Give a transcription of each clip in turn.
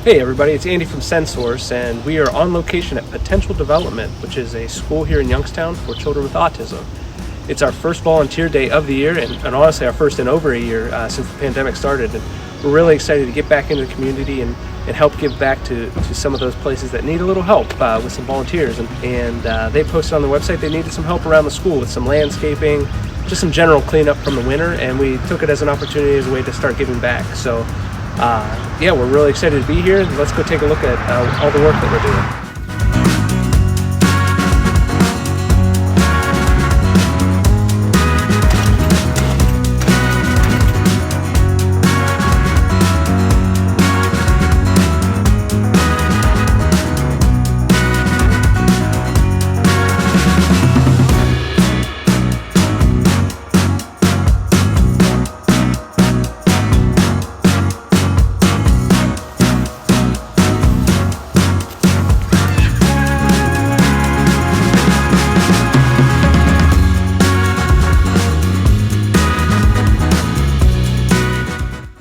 Hey everybody, it's Andy from SenSource, and we are on location at Potential Development, which is a school here in Youngstown for children with autism. It's our first volunteer day of the year, and honestly our first in over a year since the pandemic started. And we're really excited to get back into the community and help give back to some of those places that need a little help with some volunteers. And they posted on the website they needed some help around the school with some landscaping, just some general cleanup from the winter, and we took it as an opportunity as a way to start giving back. So yeah, we're really excited to be here. Let's go take a look at all the work that we're doing.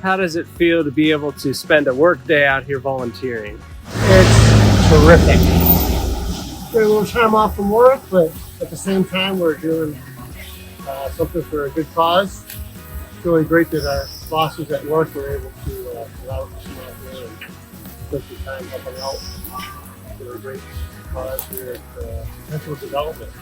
How does it feel to be able to spend a work day out here volunteering? It's terrific. Get a little time off from work, but at the same time we're doing something for a good cause. It's really great that our bosses at work were able to allow us to come out here and spend some time helping out for a great cause here at Potential Development.